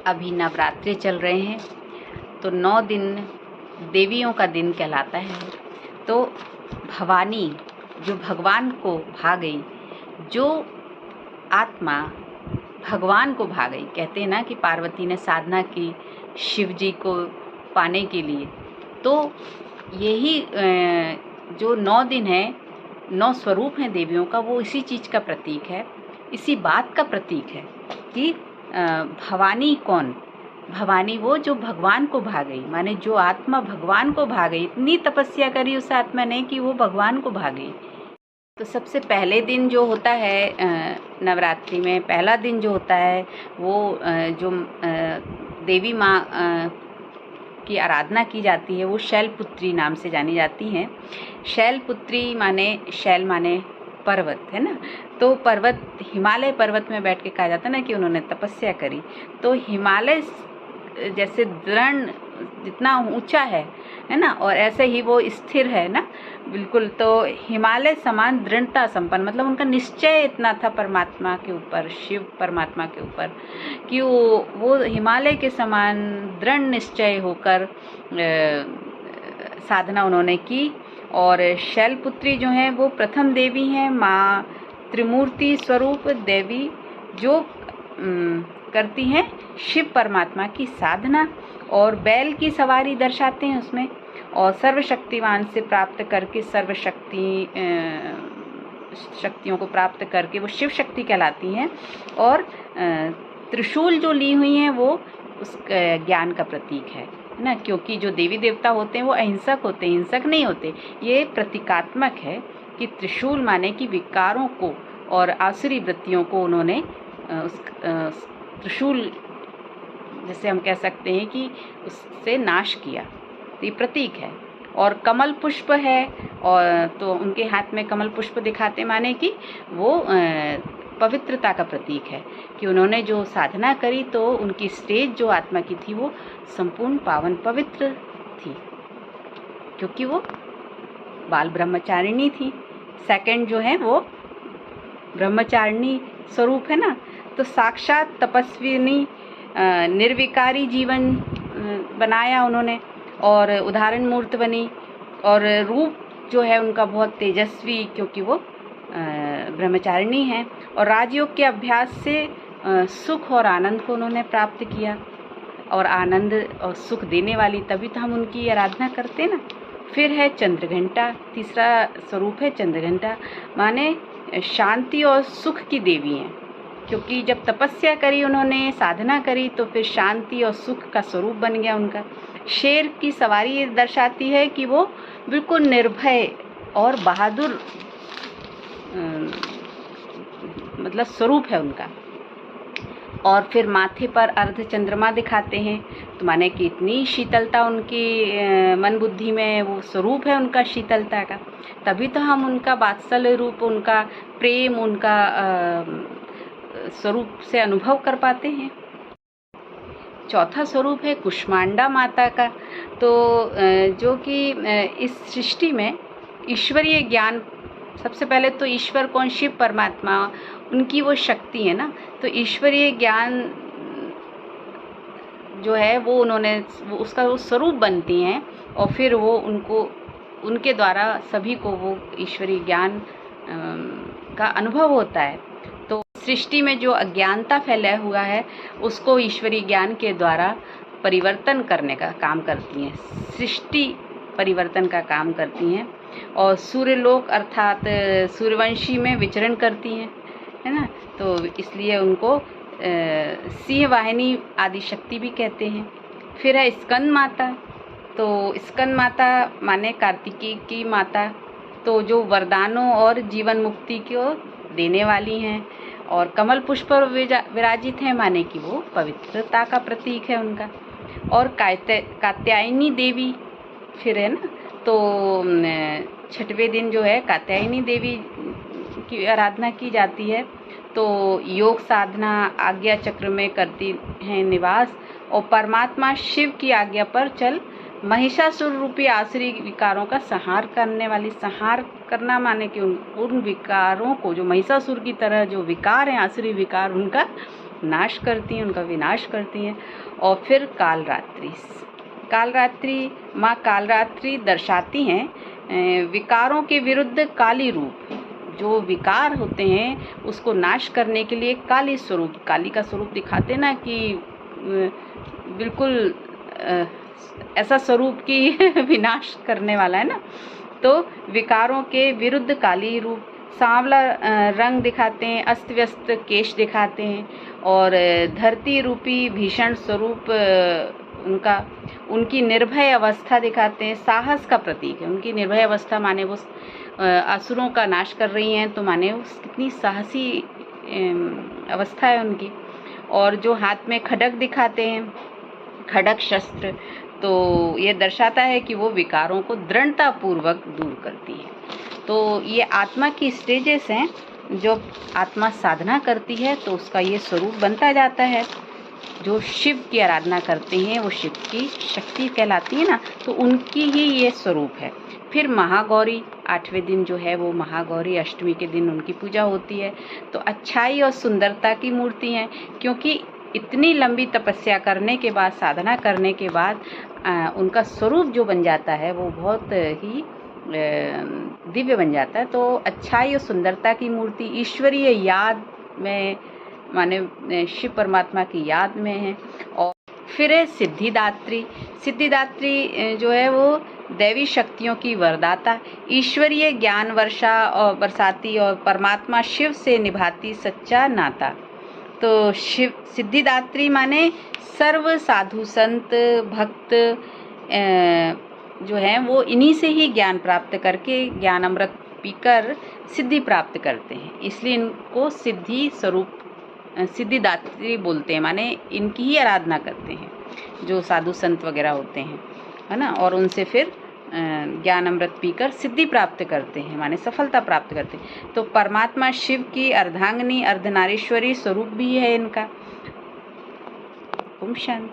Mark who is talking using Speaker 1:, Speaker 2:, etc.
Speaker 1: अभी नवरात्रि चल रहे हैं, तो 9 दिन देवियों का दिन कहलाता है। तो भवानी जो भगवान को भा गई, जो आत्मा भगवान को भा गई, कहते हैं ना कि पार्वती ने साधना की शिव जी को पाने के लिए, तो यही जो 9 दिन है, 9 स्वरूप हैं देवियों का, वो इसी चीज़ का प्रतीक है, इसी बात का प्रतीक है कि भवानी कौन? भवानी वो जो भगवान को भा गई, माने जो आत्मा भगवान को भा गई। इतनी तपस्या करी उस आत्मा ने कि वो भगवान को भा गई। तो सबसे पहले दिन जो होता है नवरात्रि में, पहला दिन जो होता है वो जो देवी माँ की आराधना की जाती है, वो शैलपुत्री नाम से जानी जाती हैं। शैलपुत्री माने, शैल माने पर्वत, है ना। तो पर्वत, हिमालय पर्वत में बैठ के कहा जाता है ना कि उन्होंने तपस्या करी। तो हिमालय जैसे दृढ़ जितना ऊंचा है ना, और ऐसे ही वो स्थिर है ना, बिल्कुल। तो हिमालय समान दृढ़ता संपन्न, मतलब उनका निश्चय इतना था परमात्मा के ऊपर, शिव परमात्मा के ऊपर, कि वो हिमालय के समान दृढ़ निश्चय होकर साधना उन्होंने की। और शैलपुत्री जो हैं वो प्रथम देवी हैं, माँ त्रिमूर्ति स्वरूप देवी, जो करती हैं शिव परमात्मा की साधना, और बैल की सवारी दर्शाते हैं उसमें, और सर्वशक्तिवान से प्राप्त करके शक्तियों को प्राप्त करके वो शिव शक्ति कहलाती हैं। और त्रिशूल जो ली हुई हैं वो उस ज्ञान का प्रतीक है ना, क्योंकि जो देवी देवता होते हैं वो अहिंसक होते हैं, हिंसक नहीं होते। ये प्रतीकात्मक है कि त्रिशूल माने कि विकारों को और आसुरी वृत्तियों को उन्होंने उस त्रिशूल, जैसे हम कह सकते हैं कि उससे नाश किया, तो ये प्रतीक है। और कमल पुष्प है, और तो उनके हाथ में कमल पुष्प दिखाते, माने कि वो पवित्रता का प्रतीक है कि उन्होंने जो साधना करी तो उनकी स्टेज जो आत्मा की थी वो संपूर्ण पावन पवित्र थी, क्योंकि वो बाल ब्रह्मचारिणी थी। सेकंड जो है वो ब्रह्मचारिणी स्वरूप है ना, तो साक्षात तपस्विनी, निर्विकारी जीवन बनाया उन्होंने, और उदाहरण मूर्त बनी। और रूप जो है उनका बहुत तेजस्वी, क्योंकि वो ब्रह्मचारिणी हैं। और राजयोग के अभ्यास से सुख और आनंद को उन्होंने प्राप्त किया, और आनंद और सुख देने वाली, तभी तो हम उनकी आराधना करते ना। फिर है चंद्रघंटा, तीसरा स्वरूप है चंद्रघंटा, माने शांति और सुख की देवी हैं, क्योंकि जब तपस्या करी उन्होंने, साधना करी, तो फिर शांति और सुख का स्वरूप बन गया उनका। शेर की सवारी दर्शाती है कि वो बिल्कुल निर्भय और बहादुर मतलब स्वरूप है उनका। और फिर माथे पर अर्ध चंद्रमा दिखाते हैं, तो माने कि इतनी शीतलता उनकी मन बुद्धि में, वो स्वरूप है उनका शीतलता का, तभी तो हम उनका वात्सल्य रूप, उनका प्रेम, उनका स्वरूप से अनुभव कर पाते हैं। चौथा स्वरूप है कुष्मांडा माता का, तो जो कि इस सृष्टि में ईश्वरीय ज्ञान, सबसे पहले तो ईश्वर कौन? शिव परमात्मा, उनकी वो शक्ति है ना। तो ईश्वरीय ज्ञान जो है वो उन्होंने, उसका वो स्वरूप बनती हैं, और फिर वो उनके द्वारा सभी को वो ईश्वरीय ज्ञान का अनुभव होता है। तो सृष्टि में जो अज्ञानता फैला हुआ है उसको ईश्वरीय ज्ञान के द्वारा परिवर्तन करने का काम करती हैं, सृष्टि परिवर्तन का काम करती हैं। और सूर्यलोक अर्थात सूर्यवंशी में विचरण करती हैं, है ना। तो इसलिए उनको सिंह वाहिनी आदि शक्ति भी कहते हैं। फिर है स्कंद माता, तो स्कंद माता माने कार्तिकी की माता, तो जो वरदानों और जीवन मुक्ति को देने वाली हैं। और कमल पुष्प पर विराजित हैं, माने कि वो पवित्रता का प्रतीक है उनका। और कात्यायनी देवी फिर है ना, तो छठवें दिन जो है कात्यायनी देवी की आराधना की जाती है। तो योग साधना आज्ञा चक्र में करती हैं निवास, और परमात्मा शिव की आज्ञा पर चल महिषासुर रूपी आसुरी विकारों का संहार करने वाली, संहार करना माने कि उन विकारों को, जो महिषासुर की तरह जो विकार हैं, आसुरी विकार, उनका नाश करती हैं, उनका विनाश करती हैं। और फिर कालरात्रि माँ कालरात्रि दर्शाती हैं विकारों के विरुद्ध काली रूप। जो विकार होते हैं उसको नाश करने के लिए काली का स्वरूप दिखाते ना कि बिल्कुल ऐसा स्वरूप की विनाश करने वाला है ना। तो विकारों के विरुद्ध काली रूप, सांवला रंग दिखाते हैं, अस्त व्यस्त केश दिखाते हैं और धरती रूपी भीषण स्वरूप उनकी निर्भय अवस्था दिखाते हैं। साहस का प्रतीक है उनकी निर्भय अवस्था, माने वो असुरों का नाश कर रही हैं, तो माने वो कितनी साहसी अवस्था है उनकी। और जो हाथ में खड्ग दिखाते हैं, खड्ग शस्त्र, तो ये दर्शाता है कि वो विकारों को दृढ़ता पूर्वक दूर करती है। तो ये आत्मा की स्टेजेस हैं। जो आत्मा साधना करती है तो उसका ये स्वरूप बनता जाता है। जो शिव की आराधना करते हैं वो शिव की शक्ति कहलाती है ना, तो उनकी ही ये स्वरूप है। फिर महागौरी 8वें दिन जो है वो महागौरी, अष्टमी के दिन उनकी पूजा होती है। तो अच्छाई और सुंदरता की मूर्ति हैं, क्योंकि इतनी लंबी तपस्या करने के बाद, साधना करने के बाद उनका स्वरूप जो बन जाता है वो बहुत ही दिव्य बन जाता है। तो अच्छाई और सुंदरता की मूर्ति ईश्वरीय याद में, माने शिव परमात्मा की याद में है। और फिर है सिद्धिदात्री जो है वो दैवी शक्तियों की वरदाता, ईश्वरीय ज्ञान वर्षा और बरसाती और परमात्मा शिव से निभाती सच्चा नाता। तो सिद्धिदात्री माने सर्व साधु संत भक्त जो हैं वो इन्हीं से ही ज्ञान प्राप्त करके, ज्ञान अमृत पीकर सिद्धि प्राप्त करते हैं। इसलिए इनको सिद्धिदात्री बोलते हैं, माने इनकी ही आराधना करते हैं जो साधु संत वगैरह होते हैं, है ना। और उनसे फिर ज्ञान अमृत पीकर सिद्धि प्राप्त करते हैं, माने सफलता प्राप्त करते हैं। तो परमात्मा शिव की अर्धांगिनी, अर्धनारीश्वरी स्वरूप भी है इनका। ओम शांति।